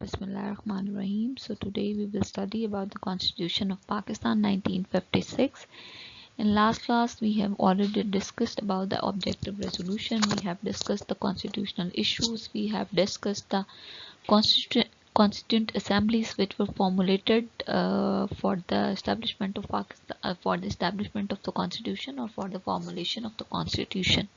Bismillahirrahmanirrahim. So today we will study about the Constitution of Pakistan 1956. In last class we have already discussed about the objective resolution. We have discussed the constitutional issues. We have discussed the constituent assemblies which were formulated for the establishment of Pakistan, for the establishment of the constitution or for the formulation of the constitution.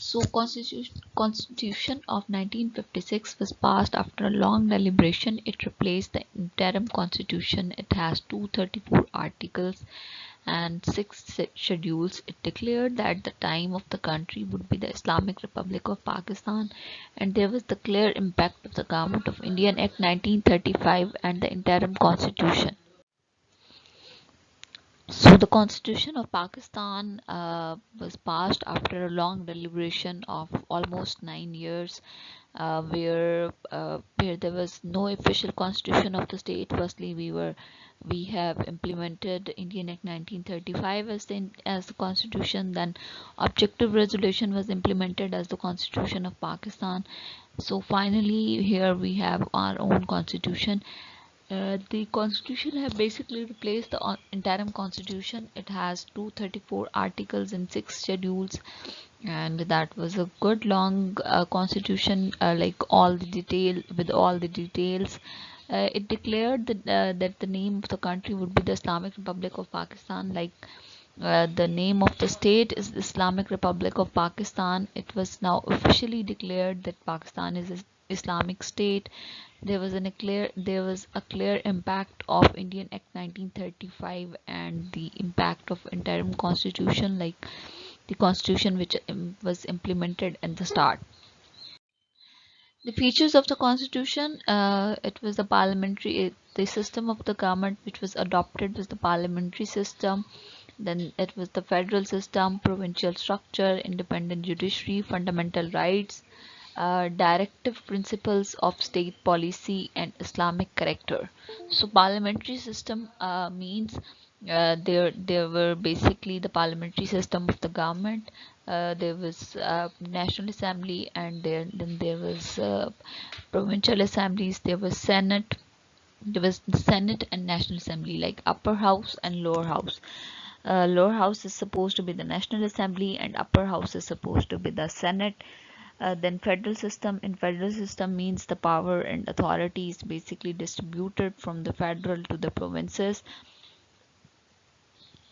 So Constitution of 1956 was passed after a long deliberation. It replaced the interim constitution. It has 234 articles and 6 schedules. It declared that the time of the country would be the Islamic Republic of Pakistan, and there was the clear impact of the Government of Indian Act 1935 and the interim constitution. So the Constitution of Pakistan was passed after a long deliberation of almost 9 years, where there was no official constitution of the state. Firstly, we have implemented Indian Act 1935 as the constitution. Then objective resolution was implemented as the Constitution of Pakistan. So finally, here we have our own constitution. The constitution have basically replaced the interim constitution. It has 234 articles and 6 schedules, and that was a good long constitution, like all the detail with all the details. It declared that the name of the country would be the Islamic Republic of Pakistan. Like the name of the state is Islamic Republic of Pakistan. It was now officially declared that Pakistan is an Islamic state. There was a clear impact of Indian Act 1935 and the impact of interim constitution, like the constitution which was implemented at the start. The features of the constitution, it was the system of the government which was adopted was the parliamentary system. Then it was the federal system, provincial structure, independent judiciary, fundamental rights, directive principles of state policy, and Islamic character. So parliamentary system means there were basically the parliamentary system of the government. There was National Assembly, and then there was provincial assemblies. There was Senate. There was the Senate and National Assembly, like upper house and lower house. Lower house is supposed to be the National Assembly, and upper house is supposed to be the Senate. Then federal system. In federal system means the power and authority is basically distributed from the federal to the provinces.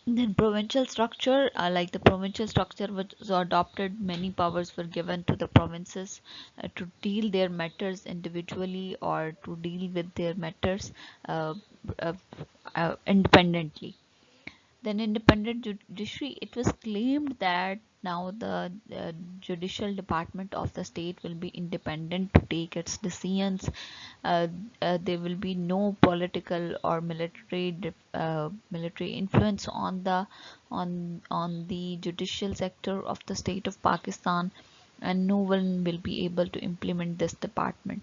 Then provincial structure, like the provincial structure was adopted, many powers were given to the provinces to deal their matters individually or to deal with their matters uh, uh, independently. Then independent judiciary, it was claimed that now the judicial department of the state will be independent to take its decisions. uh, there will be no political or military influence on the judicial sector of the state of Pakistan, and no one will be able to implement this department.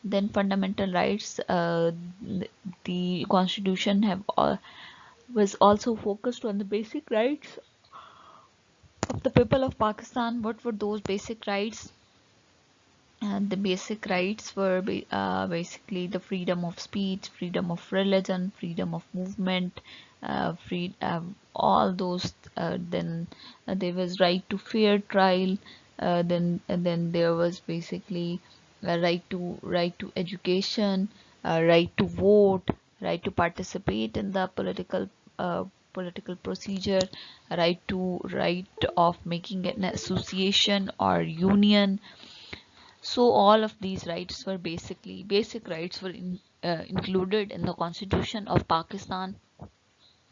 Then fundamental rights, the constitution was also focused on the basic rights of the people of Pakistan. What were those basic rights? And the basic rights were basically the freedom of speech, freedom of religion, freedom of movement, all those. Then there was right to fair trial. Then there was basically right to education, right to vote, right to participate in the political procedure, right of making an association or union. So all of these rights were basically basic rights were included in the Constitution of Pakistan,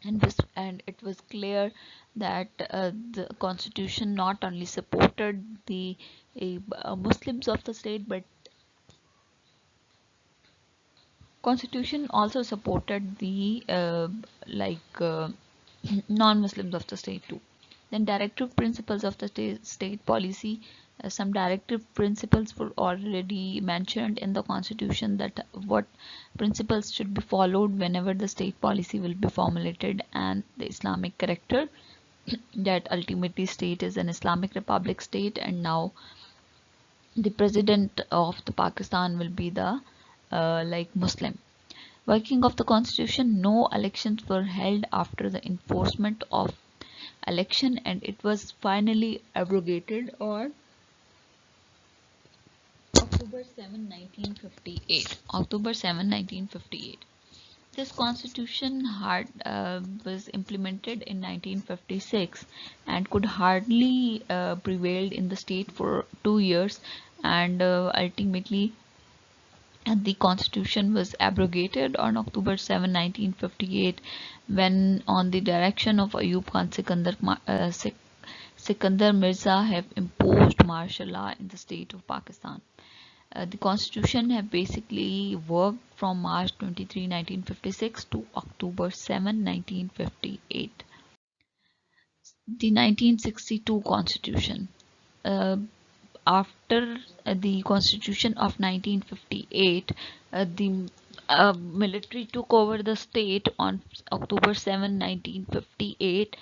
and it was clear that the Constitution not only supported the Muslims of the state, but Constitution also supported the non-Muslims of the state too. Then directive principles of the state policy. Some directive principles were already mentioned in the constitution, that what principles should be followed whenever the state policy will be formulated, and the Islamic character, that ultimately state is an Islamic Republic state, and now the president of the Pakistan will be the like Muslim. Working of the constitution, no elections were held after the enforcement of election, and it was finally abrogated on October 7, 1958. October 7, 1958. This constitution was implemented in 1956 and could hardly prevailed in the state for 2 years, and ultimately the constitution was abrogated on October 7, 1958, when on the direction of Ayub Khan Sikandar Mirza have imposed martial law in the state of Pakistan. The constitution have basically worked from March 23, 1956 to October 7, 1958. The 1962 constitution. Uh, After the constitution of 1958, the military took over the state on October 7, 1958,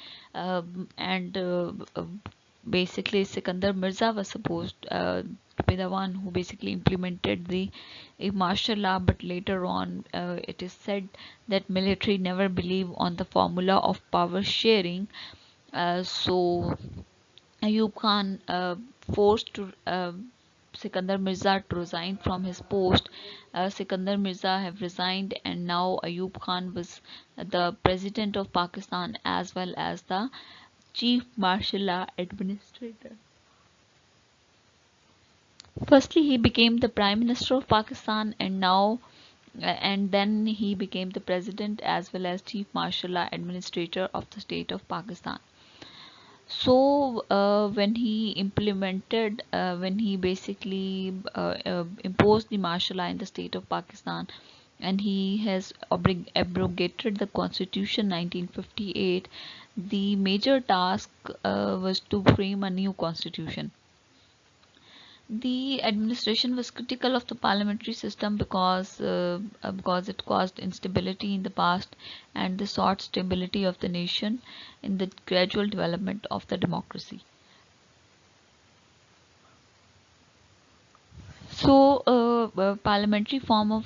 and basically Sikandar Mirza was supposed to be the one who basically implemented the martial law, but later on it is said that military never believed on the formula of power sharing. So Ayub Khan forced to Sikandar Mirza to resign from his post. Sikandar Mirza have resigned, and now Ayub Khan was the president of Pakistan as well as the chief martial law administrator. Firstly, he became the prime minister of Pakistan, and then he became the president as well as chief martial law administrator of the state of Pakistan. So when he basically imposed the martial law in the state of Pakistan, and he has abrogated the constitution 1958, the major task was to frame a new constitution. The administration was critical of the parliamentary system because it caused instability in the past, and they sought stability of the nation in the gradual development of the democracy. So, parliamentary form of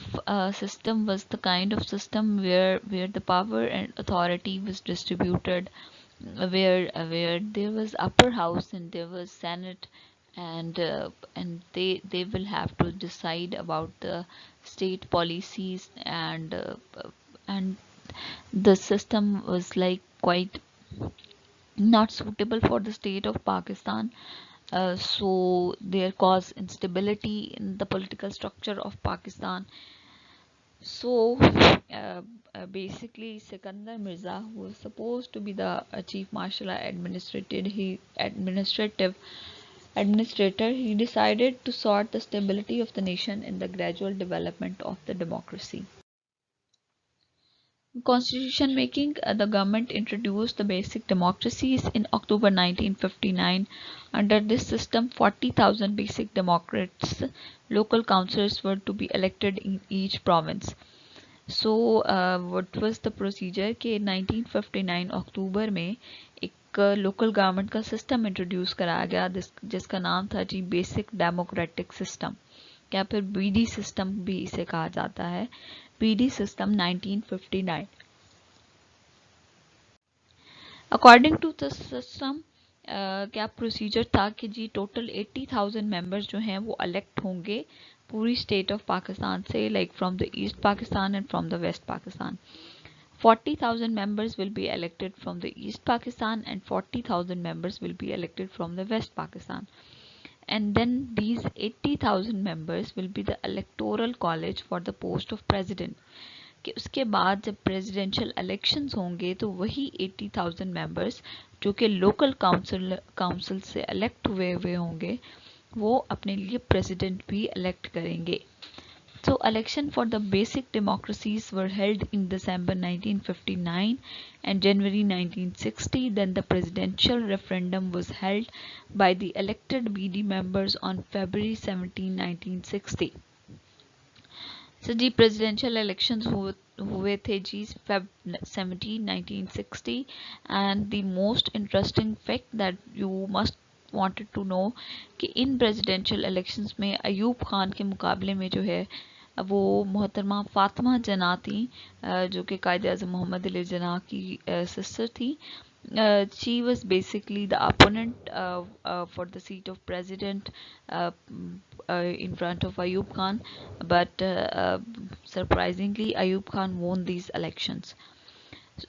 system was the kind of system where the power and authority was distributed, where there was upper house and there was senate, and they will have to decide about the state policies, and the system was like quite not suitable for the state of Pakistan. So there caused instability in the political structure of Pakistan. So basically, Sikandar Mirza, who was supposed to be the chief martial law administrator, he decided to sort the stability of the nation in the gradual development of the democracy. Constitution making, the government introduced the basic democracies in October 1959. Under this system, 40,000 basic democrats, local councillors, were to be elected in each province. So what was the procedure कि 1959 अक्टूबर में एक local government का system introduce कराया गया जिसका नाम था जी basic democratic system, या फिर बीडी सिस्टम भी इसे कहा जाता है, BD system 1959. According to this system क्या प्रोसीजर था कि जी टोटल 80,000 मेंबर्स जो हैं वो इलेक्ट होंगे पूरी स्टेट ऑफ पाकिस्तान से, like from the East Pakistan and from the West Pakistan. 40,000 members will be elected from the East Pakistan and 40,000 members will be elected from the West Pakistan. And then these 80,000 members will be the electoral college for the post of president. कि उसके बाद जब presidential elections होंगे तो वही 80,000 members जो कि local council से इलेक्ट हुए होंगे वो अपने लिए प्रेसिडेंट भी इलेक्ट करेंगे. So election for the basic democracies were held in December 1959 and January 1960. Then the presidential referendum was held by the elected BD members on February 17, 1960. So ji presidential elections हुए थे जी Feb 17, 1960, and the most interesting fact that you must wanted to know कि इन presidential elections में अयूब खान के मुकाबले में जो है वो मोहतरमा फातिमा जना थी, जो कि कायद आज़म मोहम्मद अली जना की सिस्टर थी. She was basically the opponent for the seat of president in front of Ayub Khan, but surprisingly Ayub Khan won these elections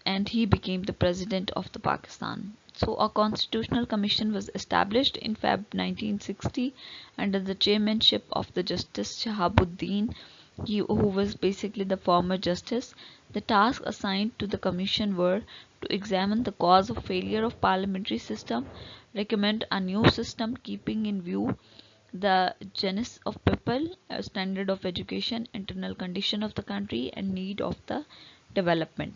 and he became the president of the Pakistan. So a constitutional commission was established in Feb 1960 under the chairmanship of the Justice Shahabuddin, who was basically the former justice. The tasks assigned to the commission were to examine the cause of failure of parliamentary system, recommend a new system keeping in view the genesis of people, standard of education, internal condition of the country, and need of the development.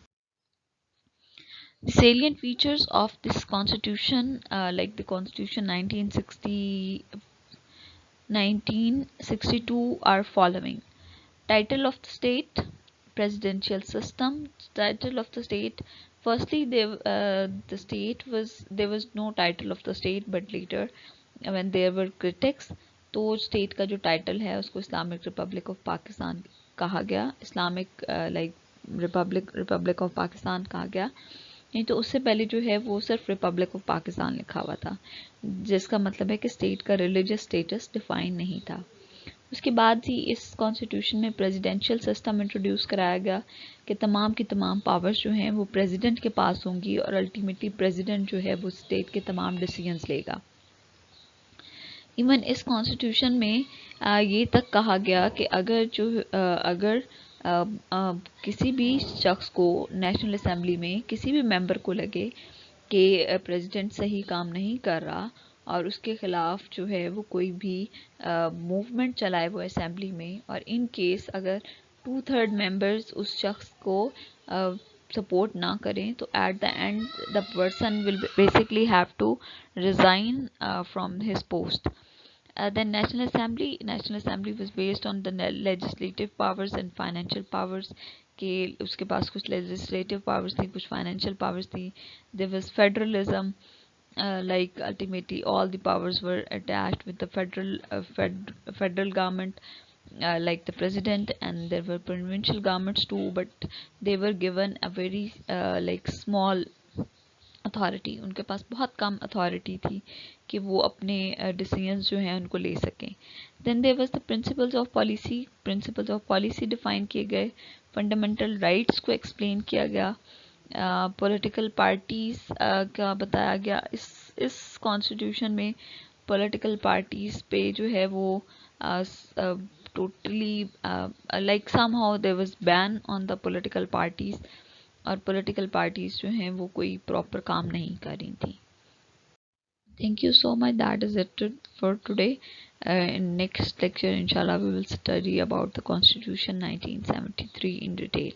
The salient features of this constitution, like the constitution 1962, are following: title of the state, presidential system. Title of the state, firstly the state was, there was no title of the state, but later when there were critics, तो state का जो title है उसको Islamic Republic of Pakistan कहा गया, Islamic like Republic of Pakistan कहा गया. नहीं तो उससे पहले जो है वो सिर्फ रिपब्लिक ऑफ पाकिस्तान लिखा हुआ था, जिसका मतलब है कि स्टेट का रिलीजियस स्टेटस डिफाइन नहीं था. उसके बाद ही इस कॉन्स्टिट्यूशन में प्रेसिडेंशियल सिस्टम इंट्रोड्यूस कराया गया कि तमाम की तमाम पावर्स जो हैं वो प्रेसिडेंट के पास होंगी और अल्टीमेटली प्रेसिडेंट जो है वो स्टेट के तमाम डिसीजंस लेगा. इवन इस कॉन्स्टिट्यूशन में ये तक कहा गया कि अगर किसी भी शख्स को नेशनल असेंबली में किसी भी मेंबर को लगे कि प्रेसिडेंट सही काम नहीं कर रहा और उसके ख़िलाफ़ जो है वो कोई भी मूवमेंट चलाए वो असेंबली में, और इन केस अगर 2/3 मेंबर्स उस शख्स को सपोर्ट ना करें तो at the end the person will basically have to resign from his post. Then National Assembly was based on the legislative powers and financial powers. कि उसके पास कुछ legislative powers थी, कुछ financial powers थी. There was federalism, like ultimately all the powers were attached with the federal government, like the president, and there were provincial governments too, but they were given a very like small authority. उनके पास बहुत कम authority थी कि वो अपने decisions जो हैं उनको ले सकें. Then there was the principles of policy define किए गए, फंडामेंटल राइट्स को एक्सप्लेन किया गया, पॉलिटिकल पार्टीज़ का बताया गया. इस कॉन्स्टिट्यूशन में पॉलिटिकल पार्टीज़ पे जो है वो totally like somehow there was ban on the political parties, और पॉलिटिकल पार्टीज़ जो हैं वो कोई प्रॉपर काम नहीं कर रही थी. Thank you so much. That is it for today. In next lecture, inshallah, we will study about the Constitution 1973 in detail.